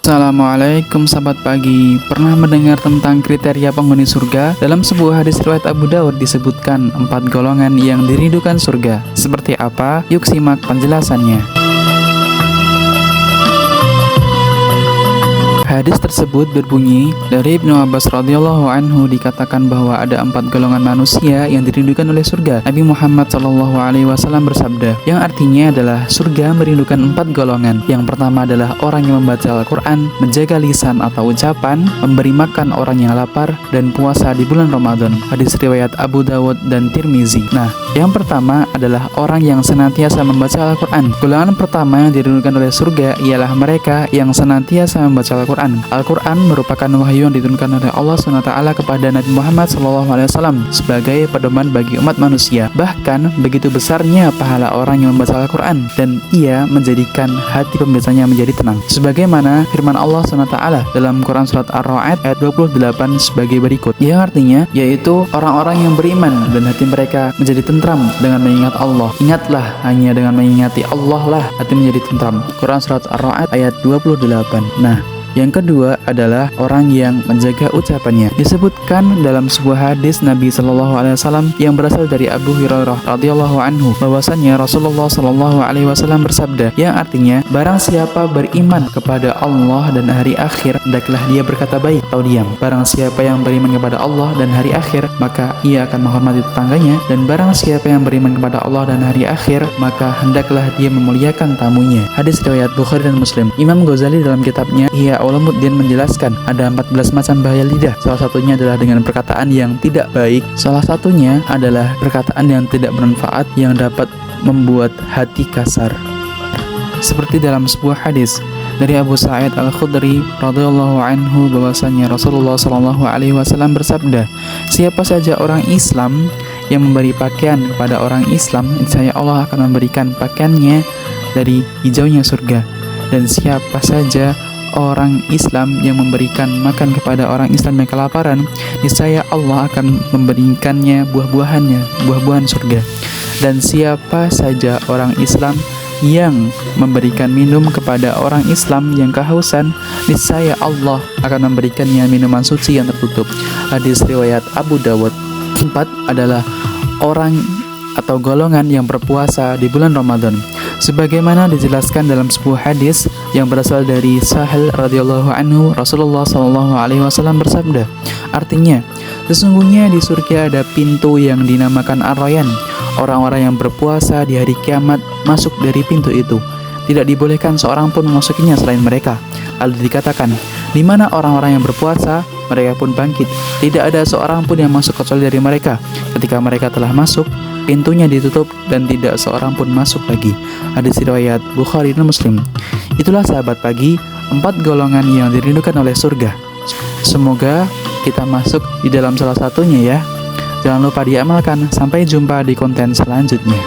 Assalamualaikum sahabat pagi. Pernah mendengar tentang kriteria penghuni surga? Dalam sebuah hadis riwayat Abu Daud disebutkan 4 golongan yang dirindukan surga. Seperti apa? Yuk simak penjelasannya. Hadis tersebut berbunyi, dari Ibnu Abbas radhiyallahu anhu dikatakan bahwa ada 4 golongan manusia yang dirindukan oleh surga. Nabi Muhammad SAW bersabda, yang artinya adalah surga merindukan 4 golongan. Yang pertama adalah orang yang membaca Al-Quran, menjaga lisan atau ucapan, memberi makan orang yang lapar, dan puasa di bulan Ramadan. Hadis riwayat Abu Dawud dan Tirmizi. Nah, yang pertama adalah orang yang senantiasa membaca Al-Quran. Golongan pertama yang dirindukan oleh surga ialah mereka yang senantiasa membaca Al-Quran. Al-Quran merupakan wahyu yang diturunkan oleh Allah SWT kepada Nabi Muhammad SAW sebagai pedoman bagi umat manusia. Bahkan begitu besarnya pahala orang yang membaca Al-Quran, dan ia menjadikan hati pembacanya menjadi tenang. Sebagaimana firman Allah SWT dalam Quran Surat Ar-Ra'd ayat 28 sebagai berikut, yang artinya yaitu orang-orang yang beriman dan hati mereka menjadi tentram dengan mengingat Allah. Ingatlah, hanya dengan mengingati Allah lah hati menjadi tentram. Quran Surat Ar-Ra'd ayat 28. Nah, yang kedua adalah orang yang menjaga ucapannya. Disebutkan dalam sebuah hadis Nabi SAW yang berasal dari Abu Hurairah radhiyallahu anhu bahwasannya Rasulullah SAW bersabda, yang artinya barang siapa beriman kepada Allah dan hari akhir, hendaklah dia berkata baik atau diam. Barang siapa yang beriman kepada Allah dan hari akhir, maka ia akan menghormati tetangganya, dan barang siapa yang beriman kepada Allah dan hari akhir, maka hendaklah dia memuliakan tamunya. Hadis riwayat Bukhari dan Muslim. Imam Ghazali dalam kitabnya Ihya Ulumuddin menjelaskan ada 14 macam bahaya lidah. Salah satunya adalah dengan perkataan yang tidak baik. Salah satunya adalah perkataan yang tidak bermanfaat yang dapat membuat hati kasar. Seperti dalam sebuah hadis dari Abu Sa'id Al-Khudri radhiyallahu anhu bahwasanya Rasulullah SAW bersabda, siapa saja orang Islam yang memberi pakaian kepada orang Islam, niscaya Allah akan memberikan pakaiannya dari hijaunya surga. Dan siapa saja orang Islam yang memberikan makan kepada orang Islam yang kelaparan, niscaya Allah akan memberikannya buah-buahan surga. Dan siapa saja orang Islam yang memberikan minum kepada orang Islam yang kehausan, niscaya Allah akan memberikannya minuman suci yang tertutup. Hadis riwayat Abu Dawud. 4 adalah orang atau golongan yang berpuasa di bulan Ramadan. Sebagaimana dijelaskan dalam sebuah hadis yang berasal dari Sahal radhiyallahu anhu, Rasulullah SAW bersabda, artinya, sesungguhnya di surga ada pintu yang dinamakan Ar-Rayyan. Orang-orang yang berpuasa di hari kiamat masuk dari pintu itu. Tidak dibolehkan seorang pun memasukinya selain mereka. Lalu dikatakan, di mana orang-orang yang berpuasa, mereka pun bangkit. Tidak ada seorang pun yang masuk kecuali dari mereka. Ketika mereka telah masuk, pintunya ditutup dan tidak seorang pun masuk lagi. Hadis riwayat Bukhari dan Muslim. Itulah sahabat pagi, 4 golongan yang dirindukan oleh surga. Semoga kita masuk di dalam salah satunya ya. Jangan lupa diamalkan. Sampai jumpa di konten selanjutnya.